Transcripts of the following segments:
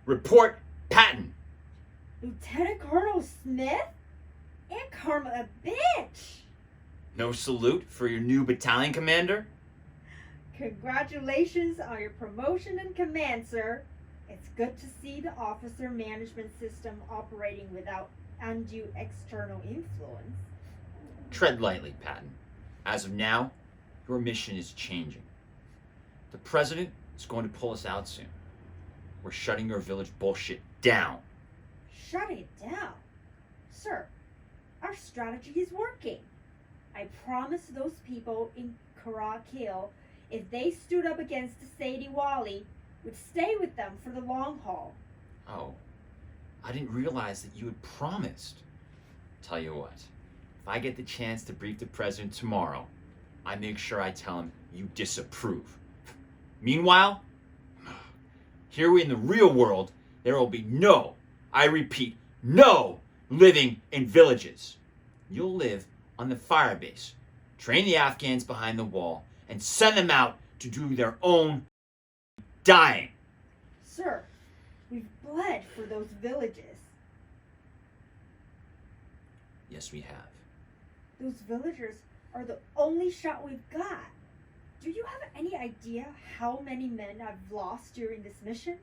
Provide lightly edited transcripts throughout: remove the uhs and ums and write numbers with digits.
Report Patton. Lieutenant Colonel Smith? Aunt Karma a bitch! No salute for your new battalion commander? Congratulations on your promotion in command, sir. It's good to see the officer management system operating without undue external influence. Tread lightly, Patton. As of now, your mission is changing. The president is going to pull us out soon. We're shutting your village bullshit down. Shutting it down? Sir, our strategy is working. I promised those people in Karakil, if they stood up against the Sadie Wally, would stay with them for the long haul. Oh, I didn't realize that you had promised. Tell you what, if I get the chance to brief the president tomorrow, I make sure I tell him you disapprove. Meanwhile, here in the real world, there will be no, I repeat, no living in villages. You'll live on the fire base, train the Afghans behind the wall, and send them out to do their own dying. Sir, we've bled for those villages. Yes, we have. Those villagers are the only shot we've got. Do you have any idea how many men I've lost during this mission?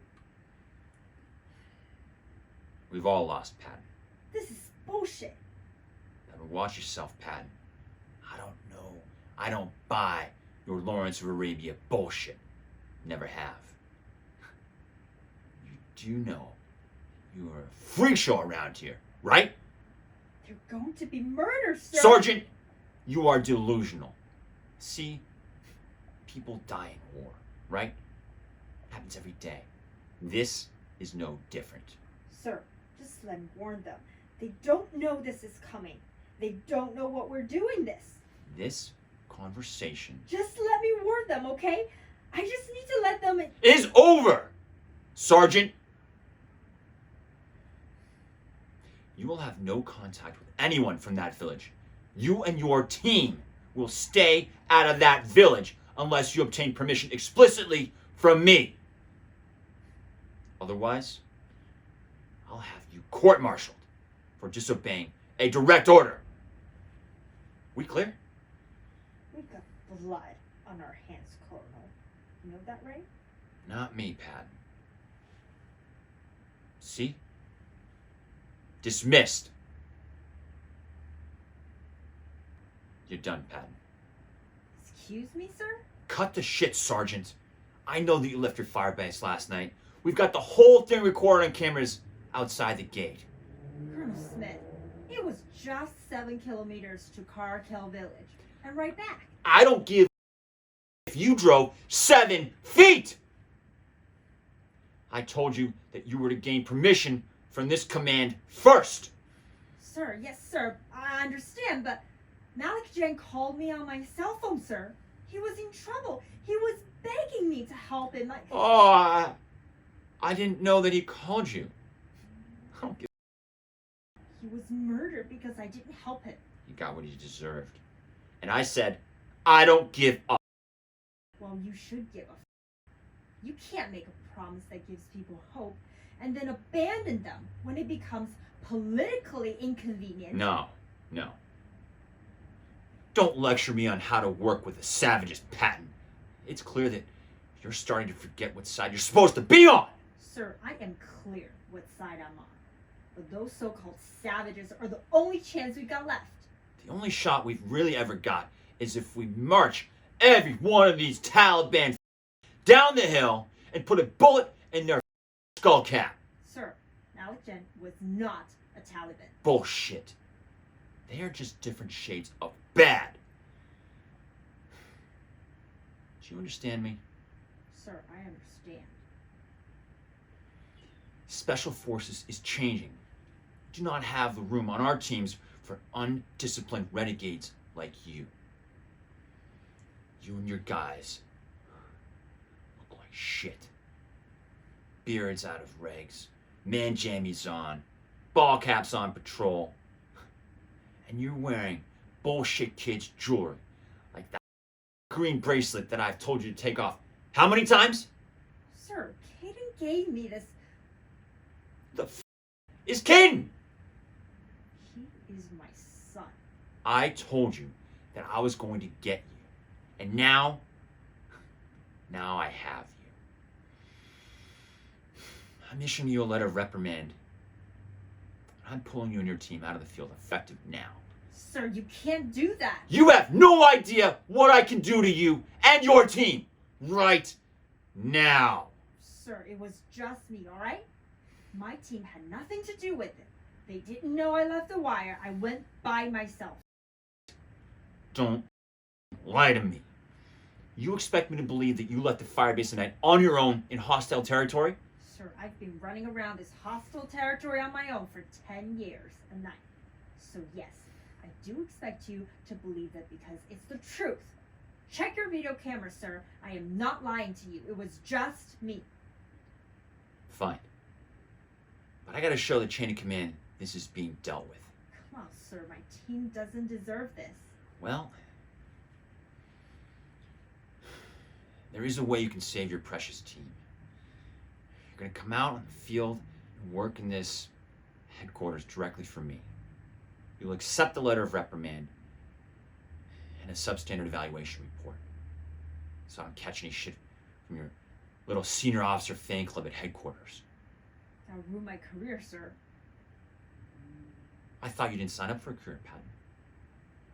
We've all lost, Patton. This is bullshit. Better watch yourself, Patton. I don't know. I don't buy your Lawrence of Arabia bullshit. Never have. You do know you are a freak show around here, right? They're going to be murdered, sir. Sergeant, you are delusional. See, people die in war, right? Happens every day. This is no different. Sir, just let me warn them. They don't know this is coming. They don't know what we're doing this. This conversation Just let me warn them, okay? I just need to let them... is over, Sergeant. You will have no contact with anyone from that village. You and your team will stay out of that village unless you obtain permission explicitly from me. Otherwise, I'll have you court-martialed for disobeying a direct order. We clear? We've got blood on our hands, Colonel. You know that, right? Not me, Patton. See? Dismissed. You're done, Patton. Excuse me, sir? Cut the shit, Sergeant. I know that you left your fire base last night. We've got the whole thing recorded on cameras outside the gate. Colonel Smith, it was just 7 kilometers to Karakil village. And right back. I don't give if you drove 7 feet. I told you that you were to gain permission from this command first. Sir, yes, sir. I understand, but Malik Jen called me on my cell phone, sir. He was in trouble. He was begging me to help him. Oh, I didn't know that he called you. I don't give. He was murdered because I didn't help him. He got what he deserved. And I said, I don't give up. Well, you should give a You can't make a promise that gives people hope and then abandon them when it becomes politically inconvenient. No. Don't lecture me on how to work with the savages, Patton. It's clear that you're starting to forget what side you're supposed to be on. Sir, I am clear what side I'm on. But those so-called savages are the only chance we got left. The only shot we've really ever got is if we march every one of these Taliban down the hill and put a bullet in their skull cap. Sir, Malik Jen was not a Taliban. Bullshit. They are just different shades of bad. Do you understand me? Sir, I understand. Special Forces is changing. We do not have the room on our teams for undisciplined renegades like you. You and your guys look like shit. Beards out of rags, man jammies on, ball caps on patrol, and you're wearing bullshit kids' jewelry, like that green bracelet that I've told you to take off how many times? Sir, Kaden gave me this The is Caden? He is my son. I told you that I was going to get you. And now I have you. I'm issuing you a letter of reprimand. I'm pulling you and your team out of the field effective now. Sir, you can't do that. You have no idea what I can do to you and your team right now. Sir, it was just me, all right? My team had nothing to do with it. They didn't know I left the wire. I went by myself. Don't lie to me. You expect me to believe that you left the firebase tonight on your own in hostile territory? Sir, I've been running around this hostile territory on my own for 10 years a night. So yes, I do expect you to believe that because it's the truth. Check your video camera, sir. I am not lying to you. It was just me. Fine. But I gotta show the chain of command this is being dealt with. Come on, sir. My team doesn't deserve this. Well, there is a way you can save your precious team. You're gonna come out on the field and work in this headquarters directly for me. You'll accept the letter of reprimand and a substandard evaluation report. So I don't catch any shit from your little senior officer fan club at headquarters. That'll ruin my career, sir. I thought you didn't sign up for a career pattern.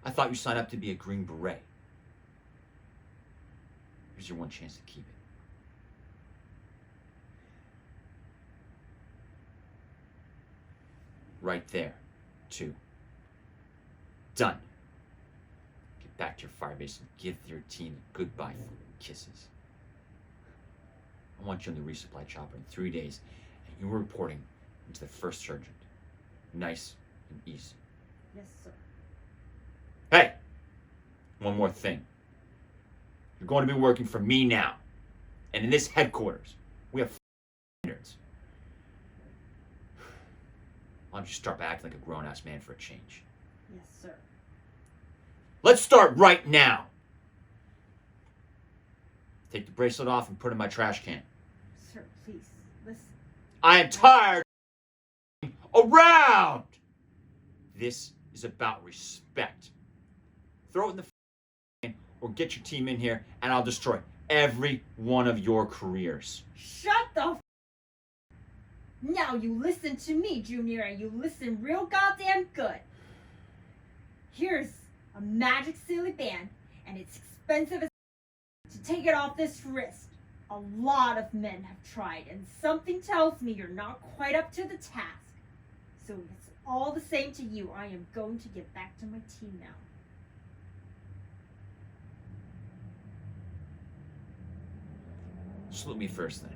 I thought you signed up to be a Green Beret. Here's your one chance to keep it. Right there, too. Done. Get back to your firebase and give your team a goodbye kisses. I want you on the resupply chopper in 3 days, and you're reporting into the first sergeant. Nice and easy. Yes, sir. Hey! One more thing. You're going to be working for me now. And in this headquarters, we have standards. Why don't you start by acting like a grown-ass man for a change? Yes, sir. Let's start right now. Take the bracelet off and put it in my trash can. Sir, please, listen. I am tired of around. This is about respect. Throw it in the can or get your team in here and I'll destroy every one of your careers. Shut the Now you listen to me, Junior, and you listen real goddamn good. Here's a magic silly band, and it's expensive as to take it off this wrist. A lot of men have tried, and something tells me you're not quite up to the task. So if it's all the same to you, I am going to get back to my team now. Salute me first then.